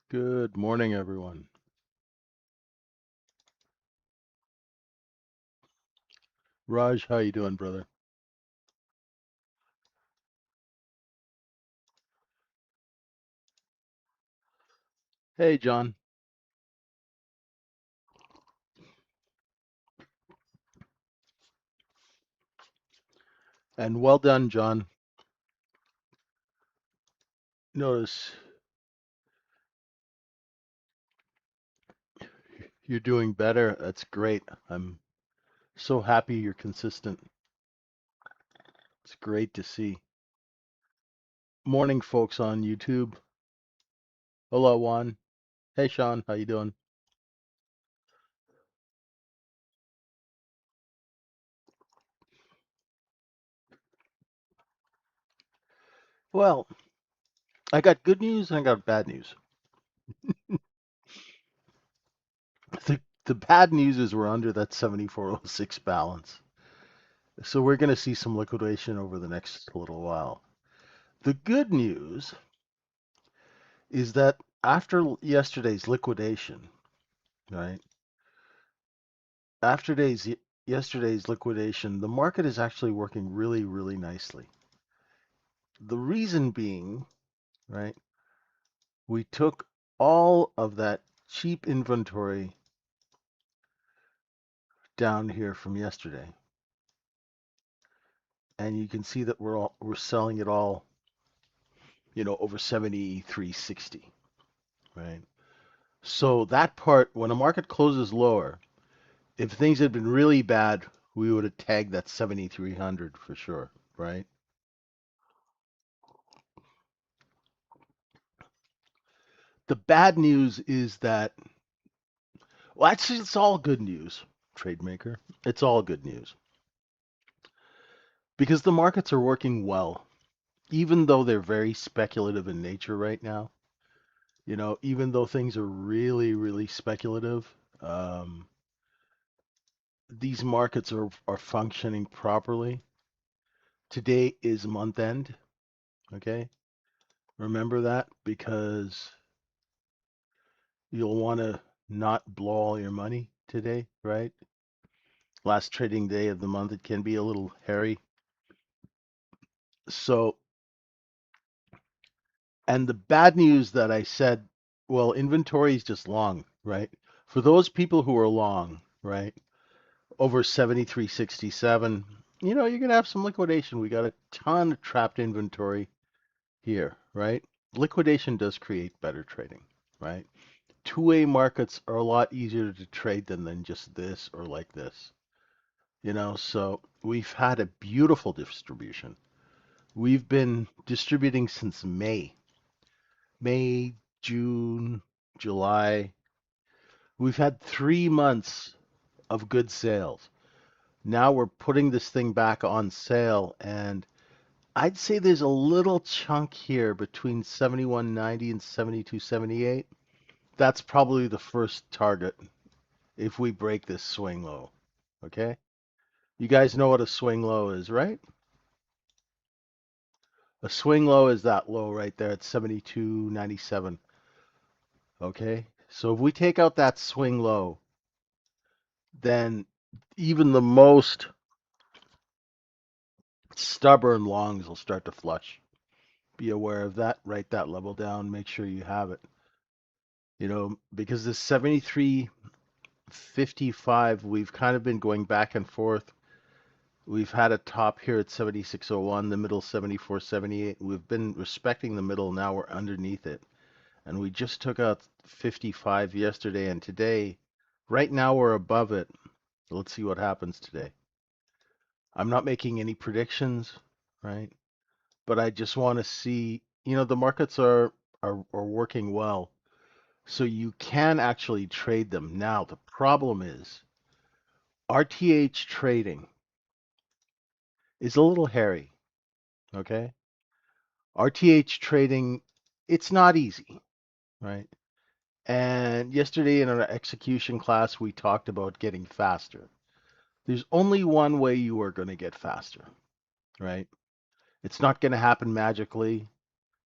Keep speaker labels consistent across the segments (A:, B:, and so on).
A: Good morning, everyone. Raj, how you doing, brother? Hey, John. And well done, John. Notice you're doing better. That's great. I'm so happy you're consistent. It's great to see. Morning, folks on YouTube. Hello, Juan. Hey, Sean. How you doing? Well, I got good news and I got bad news. The bad news is we're under that 7406 balance. So we're going to see some liquidation over the next little while. The good news is that after yesterday's liquidation, right? After yesterday's liquidation, the market is actually working really, really nicely. The reason being, right, we took all of that cheap inventory down here from yesterday, and you can see that we're selling it all, over 73.60, right? So that part, when a market closes lower, if things had been really bad, we would have tagged that 7,300 for sure, right? The bad news is that, well, actually, it's all good news, trade maker. It's all good news because the markets are working well, even though they're very speculative in nature right now. Even though things are really, really speculative, um, these markets are functioning properly. Today is month end, okay? Remember that because you'll want to not blow all your money today, right? Last trading day of the month, it can be a little hairy. So, and the bad news that I said, well, inventory is just long, right? For those people who are long, right, over 73.67, you're going to have some liquidation. We got a ton of trapped inventory here, right? Liquidation does create better trading, right? Two-way markets are a lot easier to trade than just this or like this, so we've had a beautiful distribution. We've been distributing since May, June, July. We've had 3 months of good sales. Now we're putting this thing back on sale, and I'd say there's a little chunk here between 71.90 and 72.78. That's probably the first target if we break this swing low. Okay? You guys know what a swing low is, right? A swing low is that low right there at 72.97. Okay? So if we take out that swing low, then even the most stubborn longs will start to flush. Be aware of that. Write that level down. Make sure you have it. Because this 73.55, we've kind of been going back and forth. We've had a top here at 76.01, the middle 74.78. We've been respecting the middle. Now we're underneath it. And we just took out 55 yesterday and today. Right now we're above it. Let's see what happens today. I'm not making any predictions, right? But I just want to see, the markets are working well. So you can actually trade them. Now, the problem is RTH trading is a little hairy, okay? RTH trading, it's not easy, right? And yesterday in our execution class, we talked about getting faster. There's only one way you are going to get faster, right? It's not going to happen magically.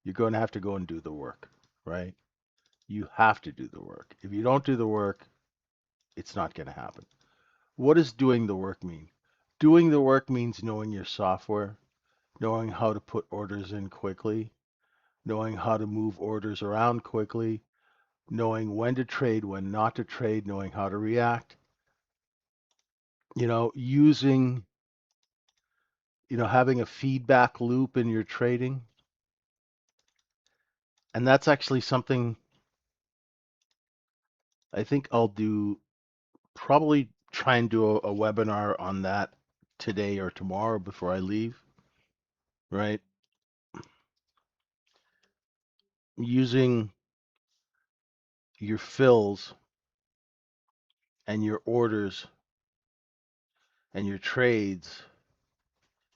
A: You're going to have to go and do the work, right? You have to do the work. If you don't do the work, it's not going to happen. What does doing the work mean? Doing the work means knowing your software, knowing how to put orders in quickly, knowing how to move orders around quickly, knowing when to trade, when not to trade, knowing how to react, using, having a feedback loop in your trading. And that's actually something I think I'll do, probably try and do a webinar on that today or tomorrow before I leave, right? Using your fills and your orders and your trades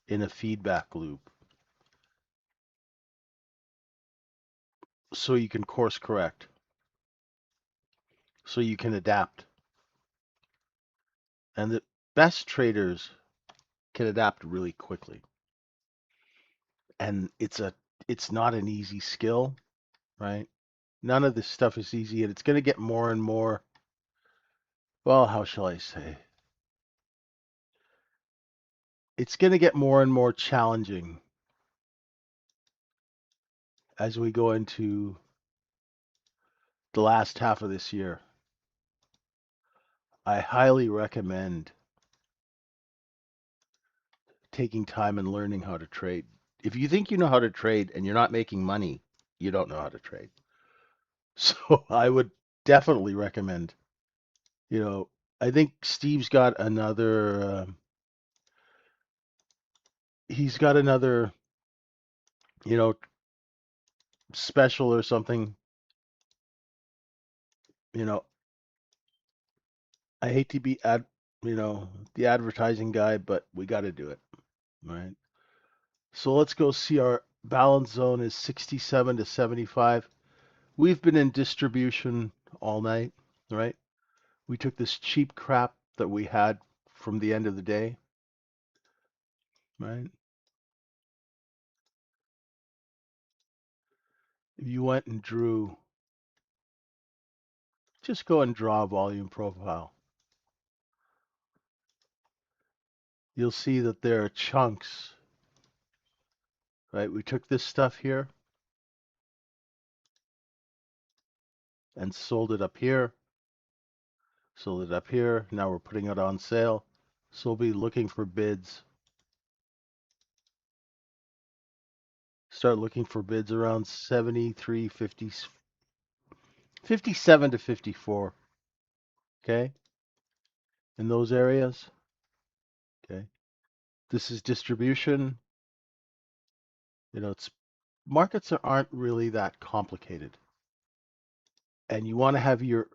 A: in a feedback loop so you can course correct, so you can adapt. And the best traders can adapt really quickly. And it's not an easy skill, right? None of this stuff is easy, and it's going to get more and more, well, how shall I say? It's going to get more and more challenging as we go into the last half of this year. I highly recommend taking time and learning how to trade. If you think you know how to trade and you're not making money, you don't know how to trade. So I would definitely recommend, you know, I think Steve's got he's got another, you know, special or something. You know, I hate to be the advertising guy, but we got to do it, right? So let's go see our balance zone is 67 to 75. We've been in distribution all night, right? We took this cheap crap that we had from the end of the day, right? If you went and drew, just go and draw a volume profile. You'll see that there are chunks, right? We took this stuff here and sold it up here, sold it up here. Now we're putting it on sale. So we'll be looking for bids. Start looking for bids around 73, 50, 57 to 54. Okay. In those areas. Okay. This is distribution. It's markets aren't really that complicated. And you want to have your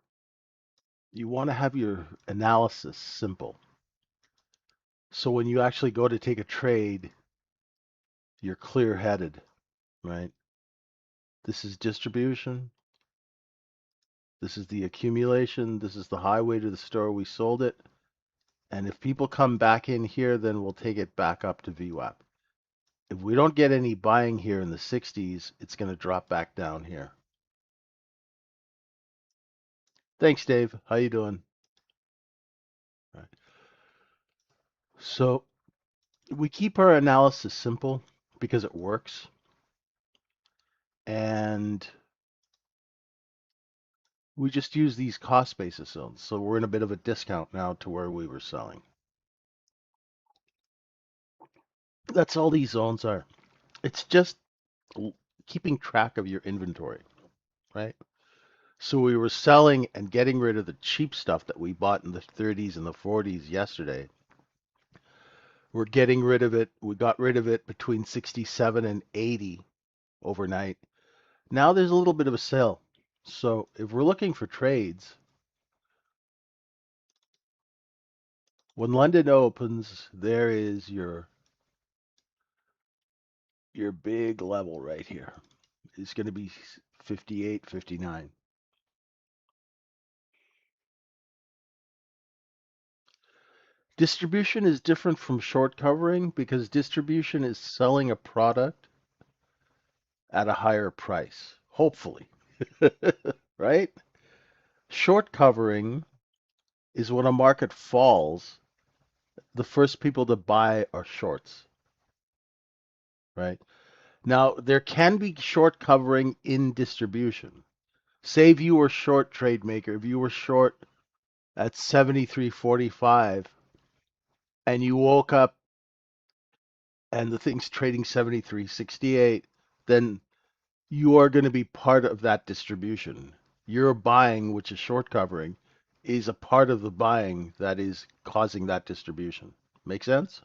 A: analysis simple. So when you actually go to take a trade, you're clear-headed, right? This is distribution. This is the accumulation. This is the highway to the store we sold it. And if people come back in here, then we'll take it back up to VWAP. If we don't get any buying here in the 60s, it's going to drop back down here. Thanks, Dave. How you doing? All right. So we keep our analysis simple because it works. And we just use these cost basis zones. So we're in a bit of a discount now to where we were selling. That's all these zones are. It's just keeping track of your inventory, right? So we were selling and getting rid of the cheap stuff that we bought in the 30s and the 40s yesterday. We're getting rid of it. We got rid of it between 67 and 80 overnight. Now there's a little bit of a sale. So if we're looking for trades, when London opens, there is your big level right here. It's going to be 58, 59. Distribution is different from short covering because distribution is selling a product at a higher price, hopefully. right? Short covering is when a market falls, the first people to buy are shorts, right? Now, there can be short covering in distribution. Say if you were short trade maker, if you were short at 73.45 and you woke up and the thing's trading 73.68, then you are going to be part of that distribution. Your buying, which is short covering, is a part of the buying that is causing that distribution. Make sense?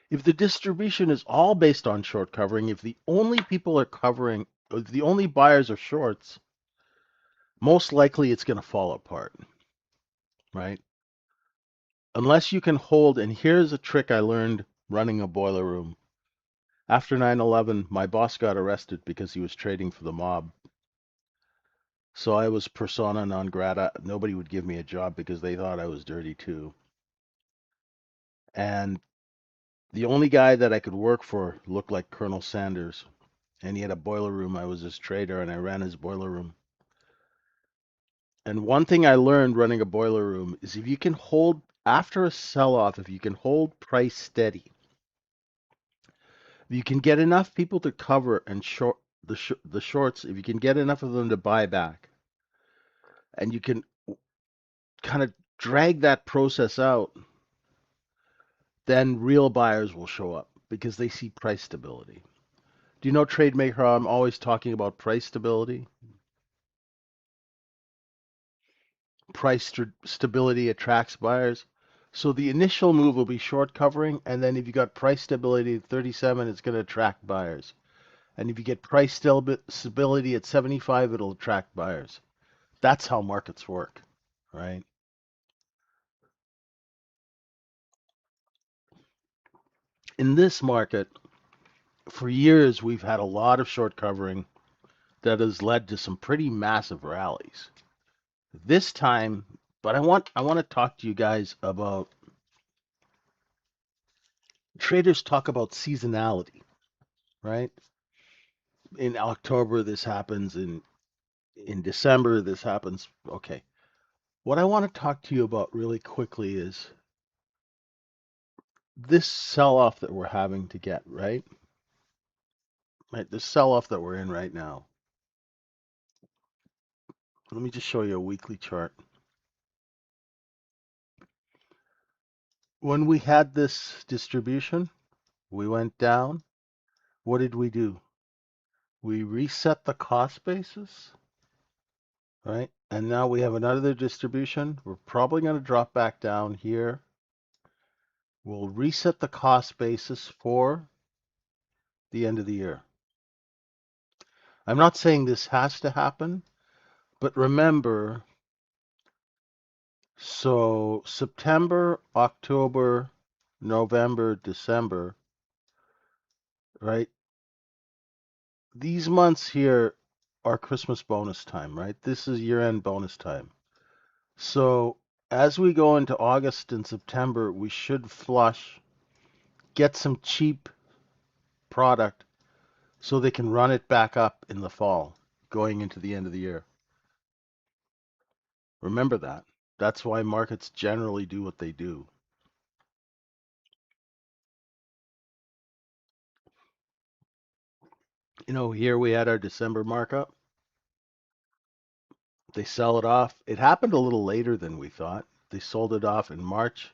A: If the distribution is all based on short covering, if the only people are covering, if the only buyers are shorts, most likely it's going to fall apart, right? Unless you can hold, and here's a trick I learned running a boiler room. After 9/11, my boss got arrested because he was trading for the mob. So I was persona non grata. Nobody would give me a job because they thought I was dirty too. And the only guy that I could work for looked like Colonel Sanders. And he had a boiler room. I was his trader and I ran his boiler room. And one thing I learned running a boiler room is if you can hold, after a sell off, if you can hold price steady, if you can get enough people to cover and short the shorts, if you can get enough of them to buy back, and you can kind of drag that process out, then real buyers will show up because they see price stability. Do you know, Trade Maker, I'm always talking about price stability? Stability attracts buyers. So the initial move will be short covering, and then if you got price stability at 37, it's going to attract buyers. And if you get price stability at 75, it'll attract buyers. That's how markets work, right? In this market, for years, we've had a lot of short covering that has led to some pretty massive rallies. This time, but I want to talk to you guys about traders talk about seasonality, right? In October this happens, in December this happens. Okay. What I want to talk to you about really quickly is this sell-off that we're having to get, right? Right, this sell-off that we're in right now. Let me just show you a weekly chart. When we had this distribution, we went down. What did we do? We reset the cost basis, right? And now we have another distribution. We're probably going to drop back down here. We'll reset the cost basis for the end of the year. I'm not saying this has to happen, but remember, so September, October, November, December, right? These months here are Christmas bonus time, right? This is year-end bonus time. So as we go into August and September, we should flush, get some cheap product so they can run it back up in the fall, going into the end of the year. Remember that. That's why markets generally do what they do. You know, here we had our December markup. They sell it off. It happened a little later than we thought. They sold it off in March,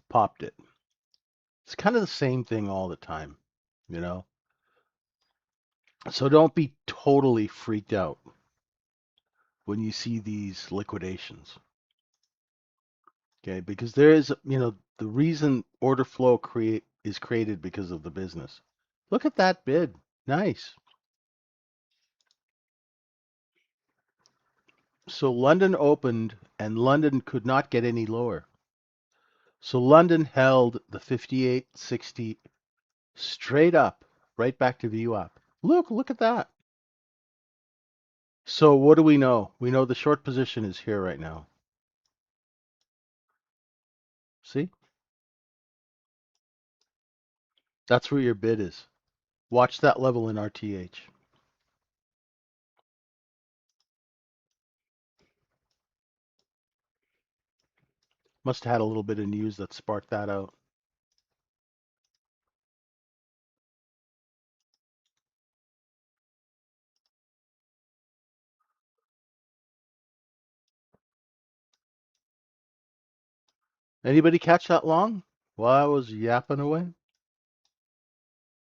A: popped it. It's kind of the same thing all the time, you know? So don't be totally freaked out when you see these liquidations. Okay, because there is, the reason order flow is created because of the business. Look at that bid. Nice. So London opened and London could not get any lower. So London held the 58.60 straight up, right back to VWAP. Look at that. So what do we know? We know the short position is here right now. See? That's where your bid is. Watch that level in RTH. Must have had a little bit of news that sparked that out. Anybody catch that long while I was yapping away?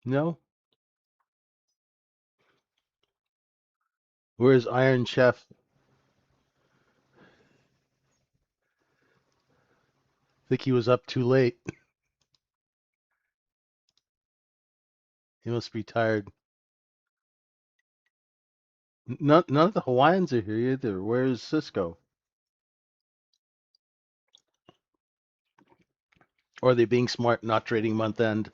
A: No? Where's Iron Chef? Think he was up too late. He must be tired. None of the Hawaiians are here either. Where's Cisco? Or are they being smart, not trading month end?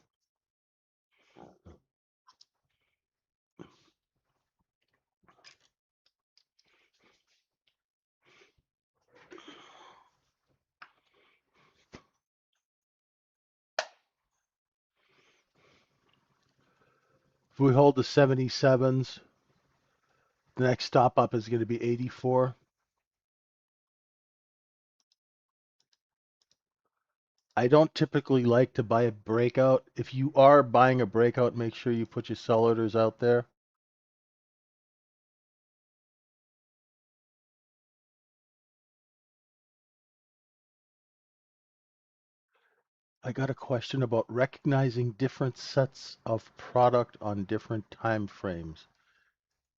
A: If we hold the 77s, the next stop up is going to be 84. I don't typically like to buy a breakout. If you are buying a breakout, make sure you put your sell orders out there. I got a question about recognizing different sets of product on different time frames.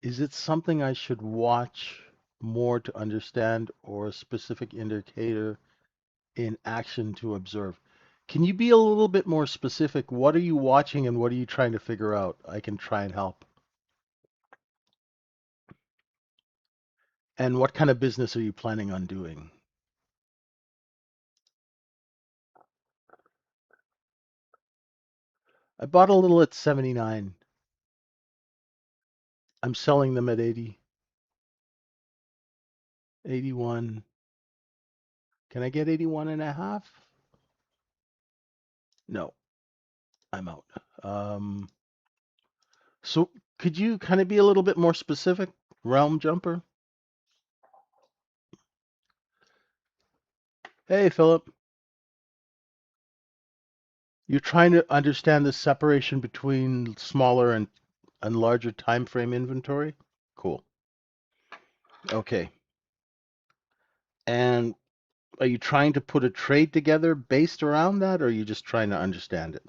A: Is it something I should watch more to understand or a specific indicator in action to observe? Can you be a little bit more specific? What are you watching and what are you trying to figure out? I can try and help. And what kind of business are you planning on doing? I bought a little at 79. I'm selling them at 80, 81. Can I get 81 and a half? No, I'm out. So could you kind of be a little bit more specific, Realm Jumper? Hey, Philip. You're trying to understand the separation between smaller and larger time frame inventory? Cool. Okay. And are you trying to put a trade together based around that, or are you just trying to understand it?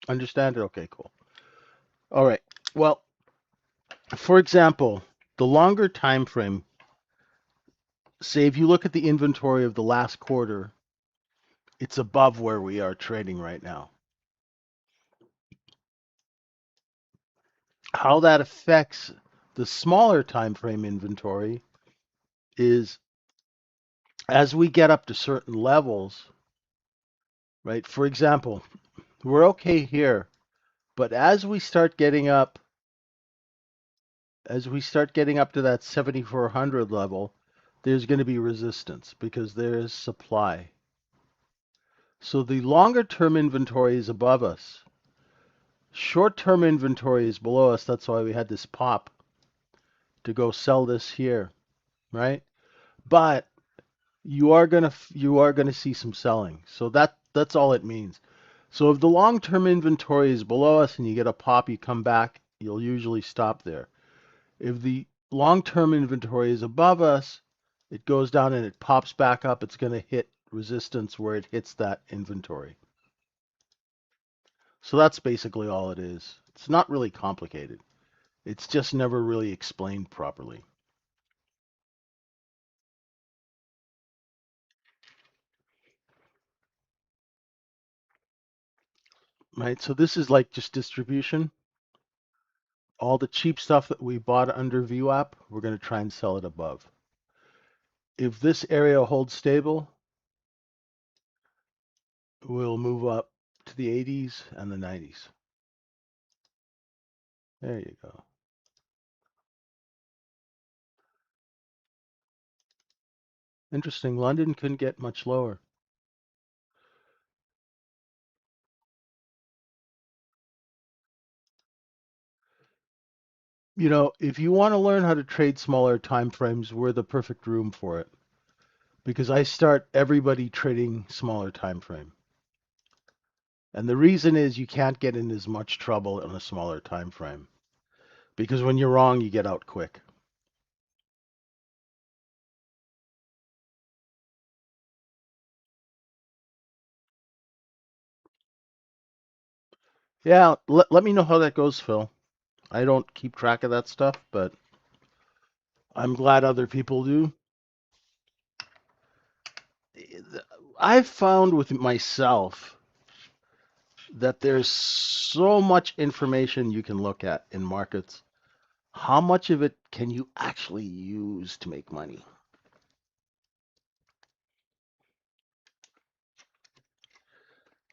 A: Understand it? Okay, cool. All right. Well, for example, the longer time frame, say if you look at the inventory of the last quarter, it's above where we are trading right now. How that affects the smaller time frame inventory is as we get up to certain levels, right? For example, we're okay here, but as we start getting up to that 7400 level, there's going to be resistance because there is supply. So the longer term inventory is above us. Short term inventory is below us. That's why we had this pop to go sell this here, right? But you are gonna see some selling. So that's all it means. So if the long-term inventory is below us and you get a pop, you come back, you'll usually stop there. If the long-term inventory is above us, it goes down and it pops back up, it's going to hit resistance where it hits that inventory. So that's basically all it is. It's not really complicated. It's just never really explained properly. Right? So this is like just distribution. All the cheap stuff that we bought under VWAP, we're going to try and sell it above. If this area holds stable, we'll move up to the 80s and the 90s. There you go. Interesting. London couldn't get much lower. You know, if you want to learn how to trade smaller time frames, we're the perfect room for it because I start everybody trading smaller time frame. And the reason is you can't get in as much trouble in a smaller time frame because when you're wrong, you get out quick. Yeah, let me know how that goes, Phil. I don't keep track of that stuff, but I'm glad other people do. I've found with myself that there's so much information you can look at in markets. How much of it can you actually use to make money?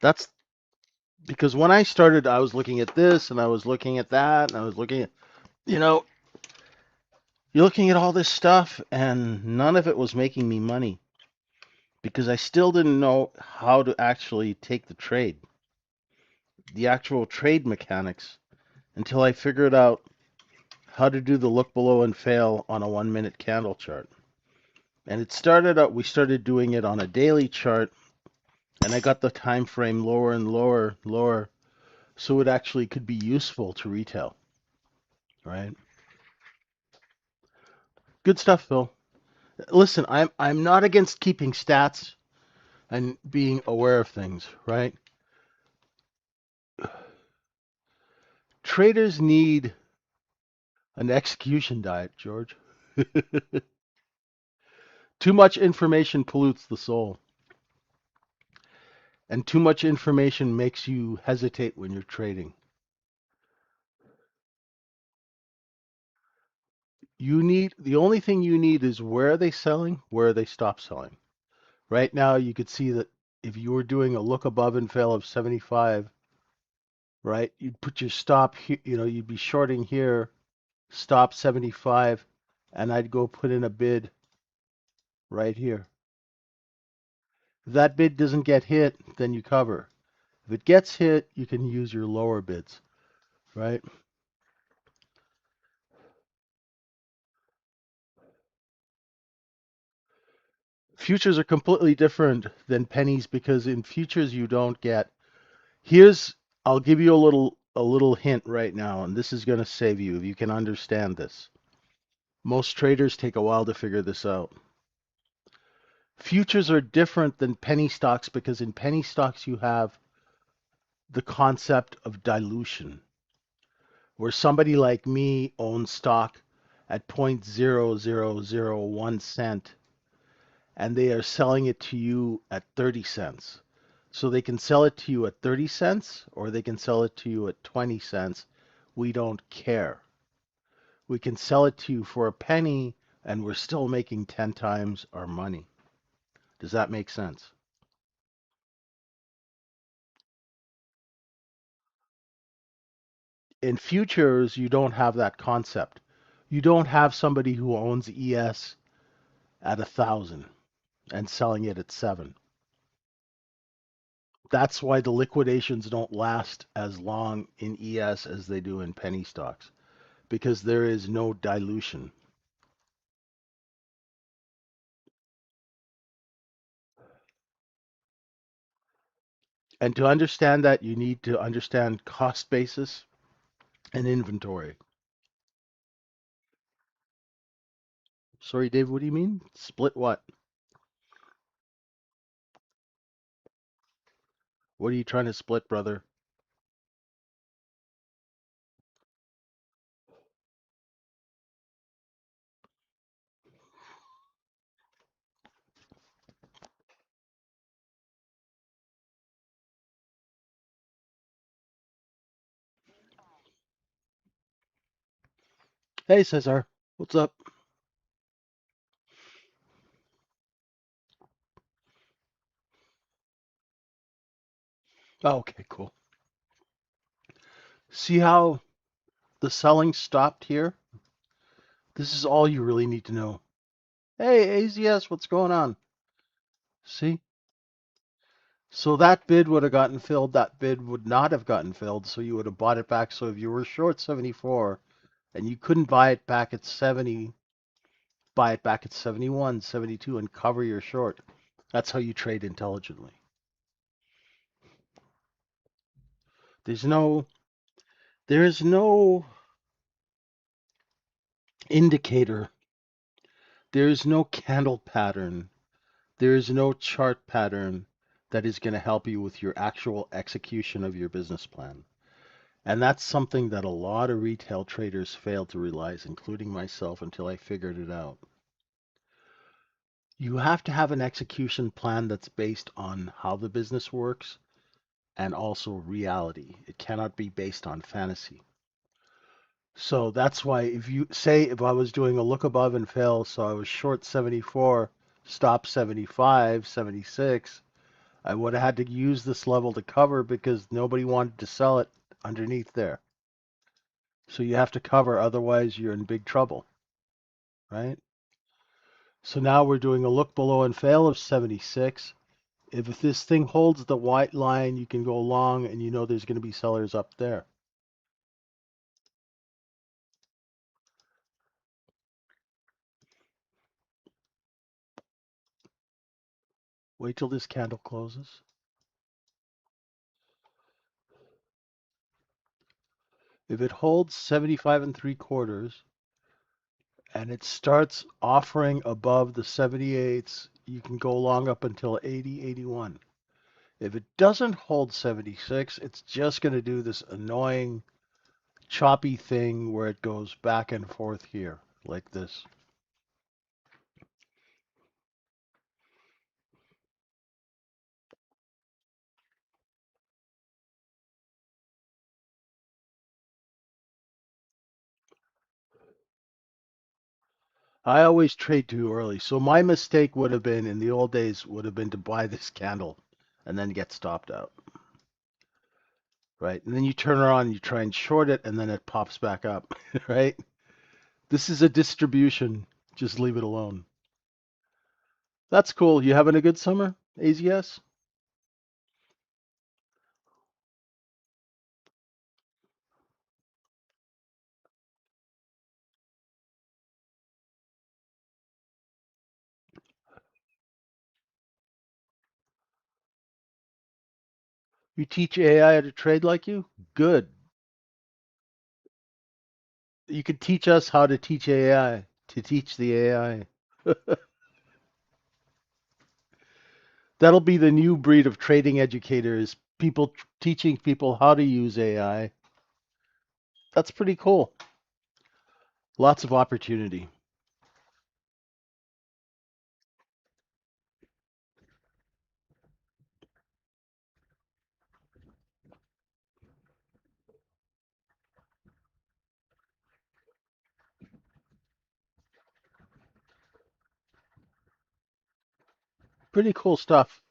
A: That's because when I started, I was looking at this and I was looking at that and I was looking at, you know, you're looking at all this stuff and none of it was making me money because I still didn't know how to actually take the trade, the actual trade mechanics, until I figured out how to do the look below and fail on a 1 minute candle chart. And it started out, we started doing it on a daily chart, and I got the time frame lower and lower, lower, so it actually could be useful to retail, right? Good stuff, Phil. Listen, I'm not against keeping stats and being aware of things, right? Traders need an execution diet, George. Too much information pollutes the soul, and too much information makes you hesitate when you're trading. You need the only thing you need is where are they selling, where are they stop selling. Right now, you could see that if you were doing a look above and fail of 75, right, you'd put your stop here, you'd be shorting here, stop 75, and I'd go put in a bid right here. If that bid doesn't get hit, then you cover. If it gets hit, you can use your lower bids, right? Futures are completely different than pennies because in futures you don't get. Here's I'll give you a little hint right now, and this is going to save you if you can understand this. Most traders take a while to figure this out. Futures are different than penny stocks because in penny stocks you have the concept of dilution, where somebody like me owns stock at 0.0001 cent and they are selling it to you at 30 cents. So they can sell it to you at 30 cents or they can sell it to you at 20 cents. We don't care. We can sell it to you for a penny and we're still making 10 times our money. Does that make sense? In futures, you don't have that concept. You don't have somebody who owns ES at 1,000 and selling it at 7. That's why the liquidations don't last as long in ES as they do in penny stocks because there is no dilution. And to understand that, you need to understand cost basis and inventory. Sorry, Dave, what do you mean? Split what? What are you trying to split, brother? Hey, Cesar. What's up? Oh, okay, cool. See how the selling stopped here? This is all you really need to know. Hey, AZS, what's going on? See? So that bid would have gotten filled, that bid would not have gotten filled, so you would have bought it back. So if you were short 74 and you couldn't buy it back at 70, buy it back at 71, 72, and cover your short. That's how you trade intelligently. There's no there is no indicator. There is no candle pattern. There is no chart pattern that is going to help you with your actual execution of your business plan. And that's something that a lot of retail traders fail to realize, including myself, until I figured it out. You have to have an execution plan that's based on how the business works and also reality. It cannot be based on fantasy. So that's why if I was doing a look above and fail, so I was short 74, stop 75, 76, I would have had to use this level to cover because nobody wanted to sell it underneath there. So you have to cover, otherwise you're in big trouble, right? So now we're doing a look below and fail of 76. If this thing holds the white line, you can go long and you know there's going to be sellers up there. Wait till this candle closes. If it holds 75 and 3/4 and it starts offering above the 78s, you can go long up until 80, 81. If it doesn't hold 76, it's just going to do this annoying choppy thing where it goes back and forth here like this. I always trade too early. So my mistake would have been in the old days would have been to buy this candle and then get stopped out. Right? And then you turn around and you try and short it and then it pops back up, right? This is a distribution. Just leave it alone. That's cool. You having a good summer, AZS? You teach AI how to trade like you? Good. You could teach us how to teach AI to teach the AI. That'll be the new breed of trading educators, people teaching people how to use AI. That's pretty cool. Lots of opportunity. Pretty cool stuff.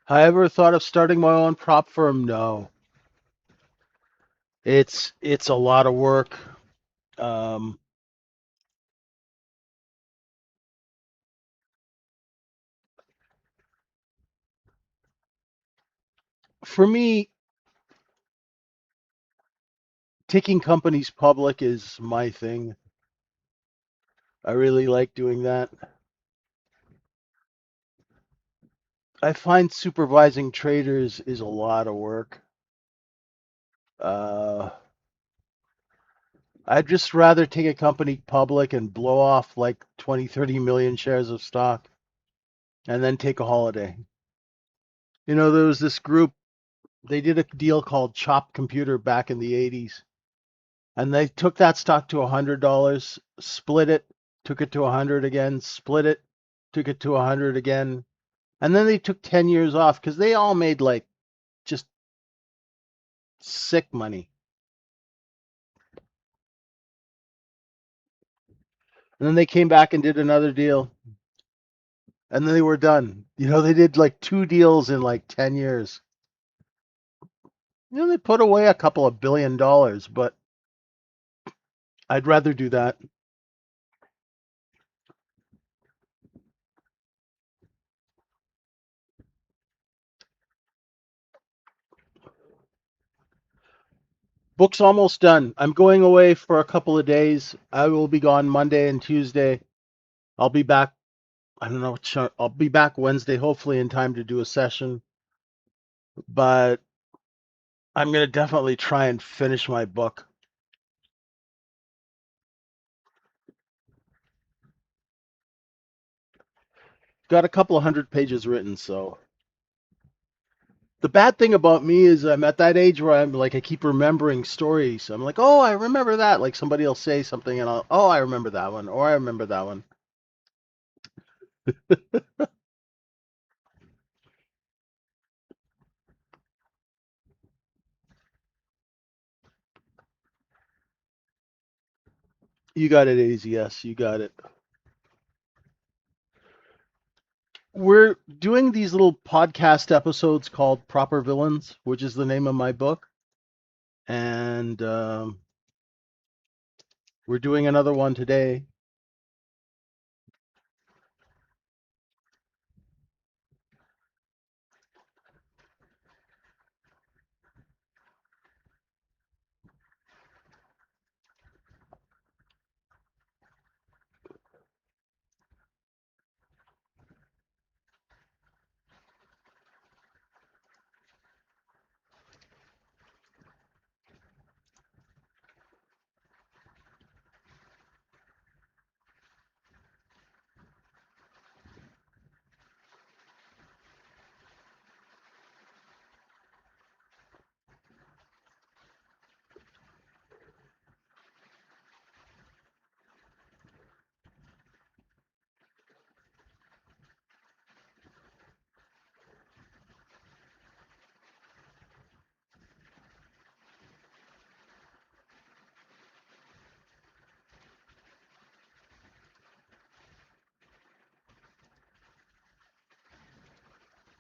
A: I ever thought of starting my own prop firm? No. It's a lot of work. Um, for me, taking companies public is my thing. I really like doing that. I find supervising traders is a lot of work. Uh, I'd just rather take a company public and blow off like 20, 30 million shares of stock and then take a holiday. You know, there was this group, they did a deal called Chop Computer back in the 80s, and they took that stock to $100, split it, took it to 100 again, split it, took it to 100 again. And then they took 10 years off because they all made like just sick money. And then they came back and did another deal, and then they were done. They did like two deals in like 10 years. They put away a couple of $1 billion, but I'd rather do that. Book's almost done. I'm going away for a couple of days. I will be gone Monday and Tuesday. I'll be back. I don't know. I'll be back Wednesday, hopefully in time to do a session. But I'm going to definitely try and finish my book. Got a couple of hundred pages written, so. The bad thing about me is I'm at that age where I'm like, I keep remembering stories. I'm like, oh, I remember that. Like somebody will say something and oh, I remember that one, or I remember that one. You got it, AZS. You got it. We're doing these little podcast episodes called Proper Villains, which is the name of my book. And we're doing another one today.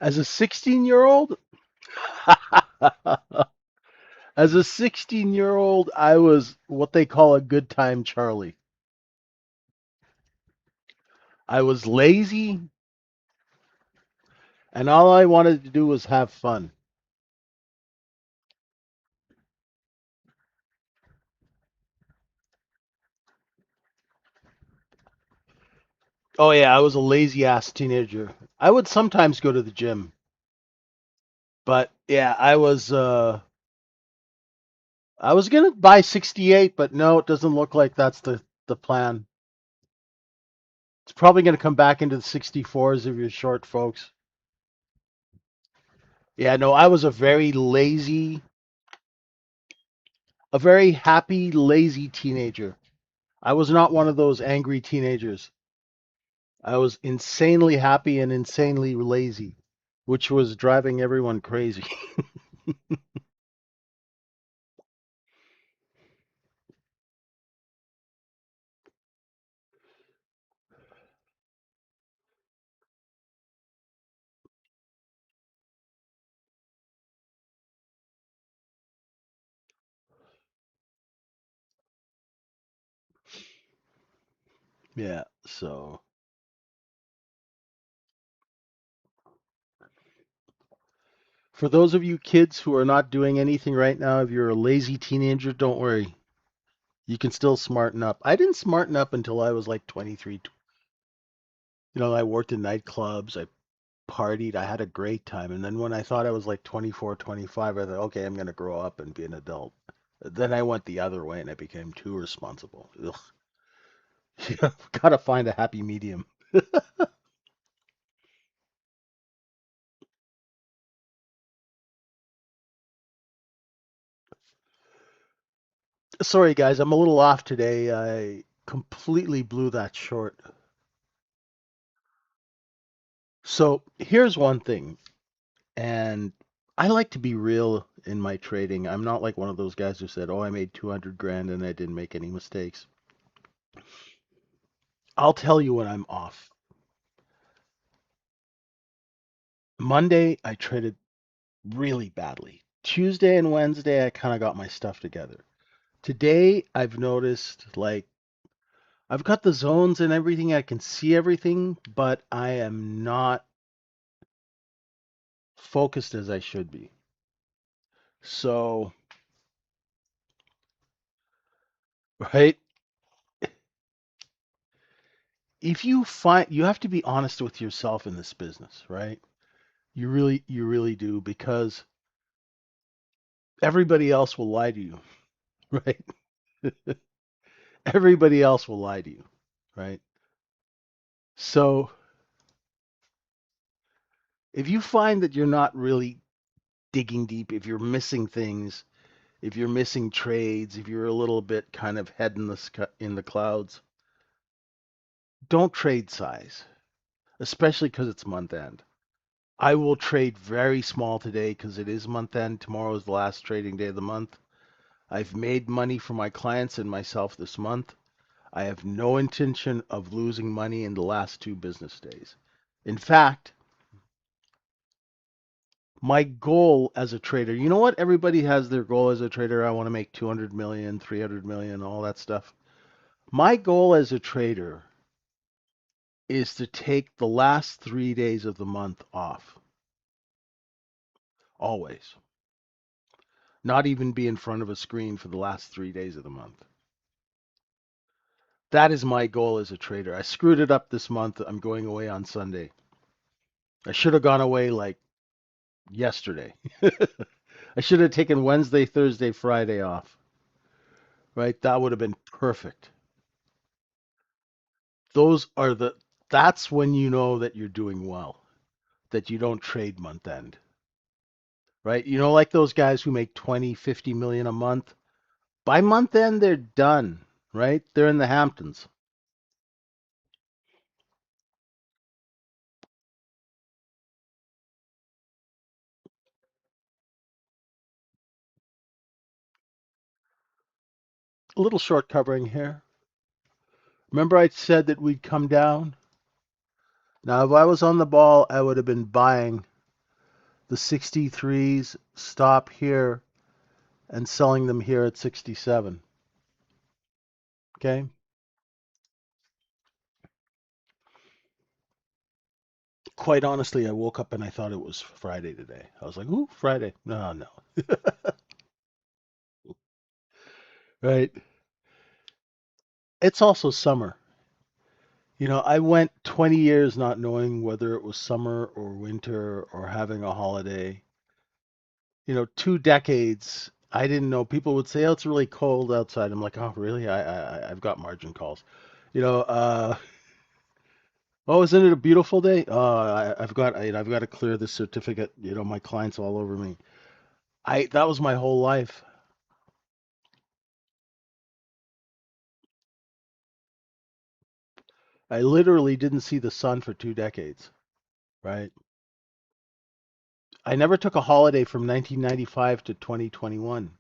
A: As a 16-year-old, as a 16-year-old, I was what they call a good time Charlie. I was lazy, and all I wanted to do was have fun. Oh yeah, I was a lazy ass teenager. I would sometimes go to the gym, but yeah, I was gonna buy 68, but no, it doesn't look like that's the plan. It's probably gonna come back into the 64s if you're short, folks. Yeah, no, I was a very happy, lazy teenager. I was not one of those angry teenagers. I was insanely happy and insanely lazy, which was driving everyone crazy. Yeah, so for those of you kids who are not doing anything right now, if you're a lazy teenager, don't worry. You can still smarten up. I didn't smarten up until I was like 23. I worked in nightclubs, I partied, I had a great time. And then when I thought I was like 24, 25, I thought, okay, I'm going to grow up and be an adult. Then I went the other way and I became too responsible. Ugh. You gotta find a happy medium. Sorry, guys, I'm a little off today. I completely blew that short. So here's one thing, and I like to be real in my trading. I'm not like one of those guys who said, "Oh, I made 200 grand and I didn't make any mistakes." I'll tell you when I'm off. Monday, I traded really badly. Tuesday and Wednesday, I kind of got my stuff together. Today, I've noticed like I've got the zones and everything. I can see everything, but I am not focused as I should be. So, right? If you find you have to be honest with yourself in this business, right? You really do because everybody else will lie to you, right? Everybody else will lie to you, right? So, if you find that you're not really digging deep, if you're missing things, if you're missing trades, if you're a little bit kind of head in the clouds, don't trade size, especially because it's month end. I will trade very small today because it is month end. Tomorrow is the last trading day of the month. I've made money for my clients and myself this month. I have no intention of losing money in the last 2 business days. In fact, my goal as a trader, you know what? Everybody has their goal as a trader. I want to make 200 million, 300 million, all that stuff. My goal as a trader is to take the last 3 days of the month off, always. Not even be in front of a screen for the last 3 days of the month. That is my goal as a trader. I screwed it up this month. I'm going away on Sunday. I should have gone away like yesterday. I should have taken Wednesday, Thursday, Friday off. Right? That would have been perfect. Those are the That's when you know that you're doing well, that you don't trade month end. Right? You know, like those guys who make 20, 50 million a month. By month end, they're done. Right? They're in the Hamptons. A little short covering here. Remember I said that we'd come down? Now, if I was on the ball, I would have been buying the 63s, stop here, and selling them here at 67. Okay? Quite honestly, I woke up and I thought it was Friday today. I was like, ooh, Friday. No, no. Right? It's also summer. You know, I went 20 years not knowing whether it was summer or winter or having a holiday. You know, 2 decades, I didn't know. People would say, "Oh, it's really cold outside." I'm like, "Oh, really? I've got margin calls." You know, oh, isn't it a beautiful day? I've got to clear this certificate. You know, my clients all over me. I That was my whole life. I literally didn't see the sun for 2 decades, right? I never took a holiday from 1995 to 2021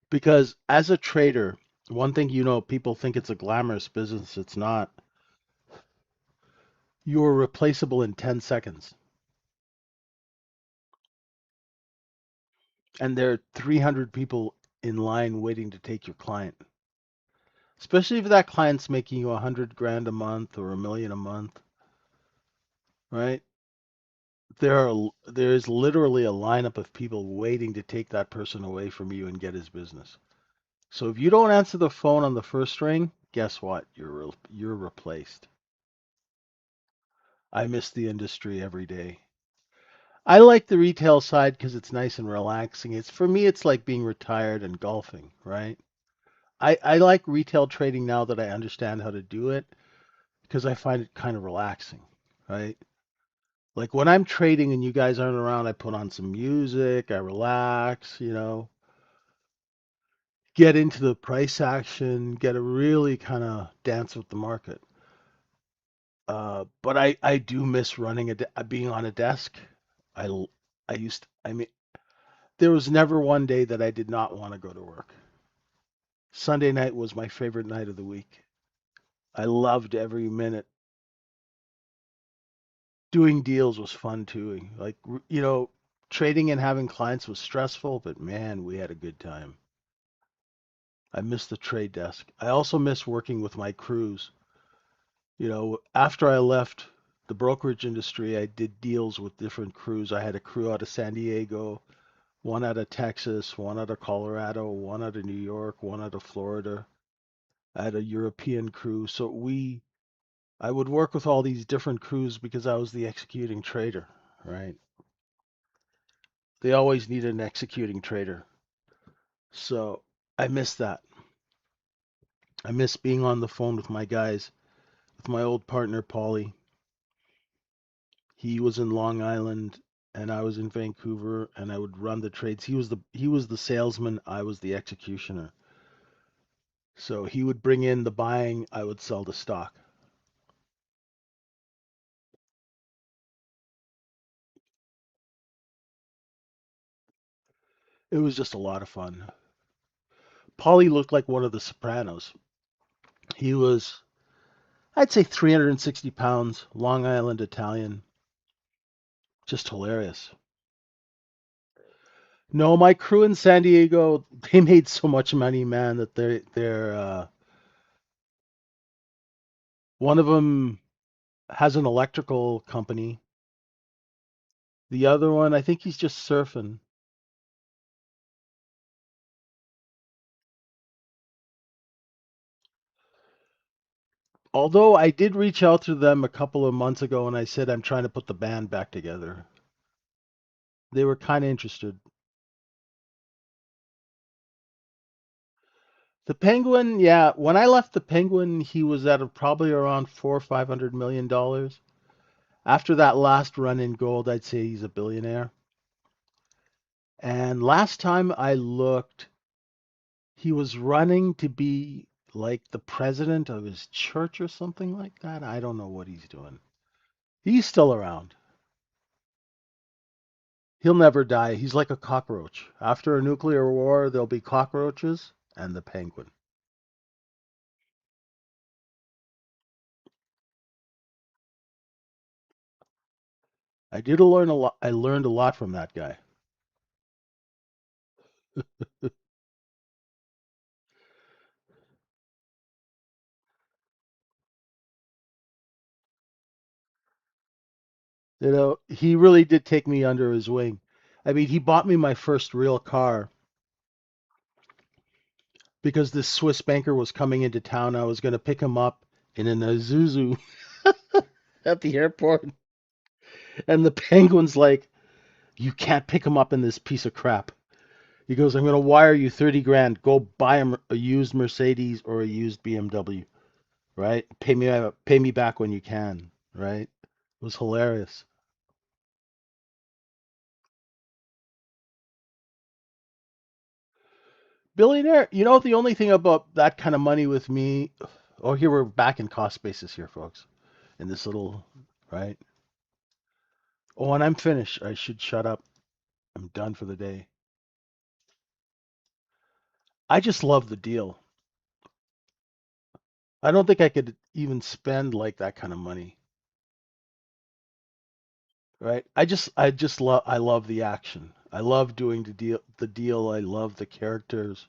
A: because as a trader, one thing you know, people think it's a glamorous business. It's not. You're replaceable in 10 seconds. And there are 300 people in line waiting to take your client. Especially if that client's making you 100 grand a month or a million a month, right? There is literally a lineup of people waiting to take that person away from you and get his business. So if you don't answer the phone on the first ring, guess what? You're replaced. I miss the industry every day. I like the retail side because it's nice and relaxing. It's for me, it's like being retired and golfing, right? I like retail trading now that I understand how to do it because I find it kind of relaxing, right? Like when I'm trading and you guys aren't around, I put on some music, I relax, you know, get into the price action, get a really kind of dance with the market. But I do miss being on a desk. I used, I mean, There was never one day that I did not want to go to work. Sunday night was my favorite night of the week. I loved every minute. Doing deals was fun too. Like, trading and having clients was stressful, but man, we had a good time. I miss the trade desk. I also miss working with my crews. After I left the brokerage industry, I did deals with different crews. I had a crew out of San Diego, one out of Texas, one out of Colorado, one out of New York, one out of Florida. I had a European crew. I would work with all these different crews because I was the executing trader, right? They always need an executing trader. So I miss that. I miss being on the phone with my guys, with my old partner, Paulie. He was in Long Island and I was in Vancouver and I would run the trades. He was the salesman, I was the executioner. So he would bring in the buying, I would sell the stock. It was just a lot of fun. Paulie looked like one of the Sopranos. He was, I'd say 360 pounds, Long Island Italian, just hilarious. No, my crew in San Diego, they made so much money, man, that they're one of them has an electrical company. The other one, I think he's just surfing. Although I did reach out to them a couple of months ago and I said I'm trying to put the band back together. They were kind of interested. The Penguin, yeah, when I left the Penguin, he was at probably around 400 or 500 million dollars. After that last run in gold, I'd say he's a billionaire. And last time I looked, he was running to be like the president of his church or something like that. I don't know what he's doing. He's still around. He'll never die. He's like a cockroach. After a nuclear war, there'll be cockroaches and the penguin. I learned a lot from that guy. He really did take me under his wing. I mean, he bought me my first real car because this Swiss banker was coming into town. I was going to pick him up in an Isuzu at the airport. And the penguin's like, you can't pick him up in this piece of crap. He goes, I'm going to wire you 30 grand. Go buy a used Mercedes or a used BMW, right? Pay me back when you can, right? It was hilarious. Billionaire, the only thing about that kind of money with me, oh, here we're back in cost basis here, folks, in this little, right? Oh, and I'm finished. I should shut up. I'm done for the day. I just love the deal. I don't think I could even spend like that kind of money, right? I love the action. I love doing the deal. I love the characters.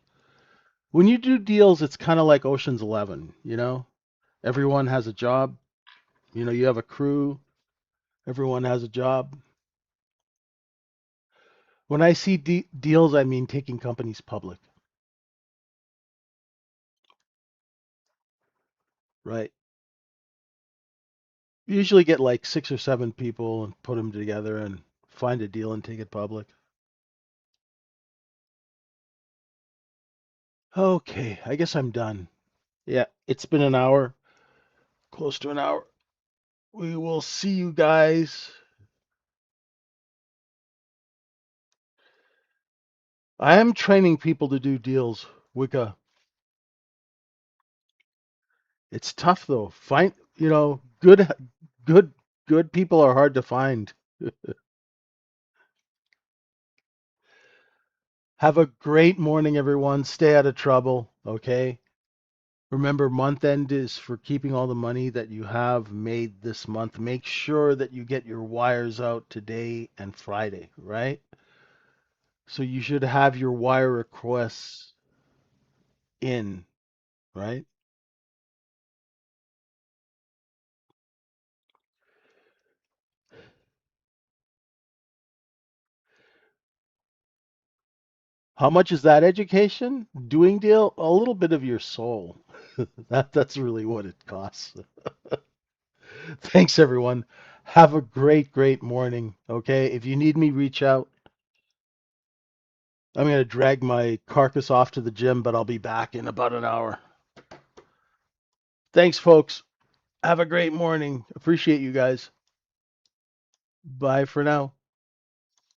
A: When you do deals, it's kind of like Ocean's 11, Everyone has a job. You have a crew. Everyone has a job. When I see deals, I mean taking companies public, right? You usually get like 6 or 7 people and put them together and find a deal and take it public. Okay, I guess I'm done. Yeah, it's been an hour, close to an hour. We will see you guys. I am training people to do deals, Wicca. It's tough though. Good, good people are hard to find. Have a great morning, everyone. Stay out of trouble, okay? Remember, month end is for keeping all the money that you have made this month. Make sure that you get your wires out today and Friday, right? So you should have your wire requests in, right? How much is that education? Doing deal? A little bit of your soul. That's really what it costs. Thanks, everyone. Have a great morning. Okay. If you need me, reach out. I'm going to drag my carcass off to the gym, but I'll be back in about an hour. Thanks, folks. Have a great morning. Appreciate you guys. Bye for now.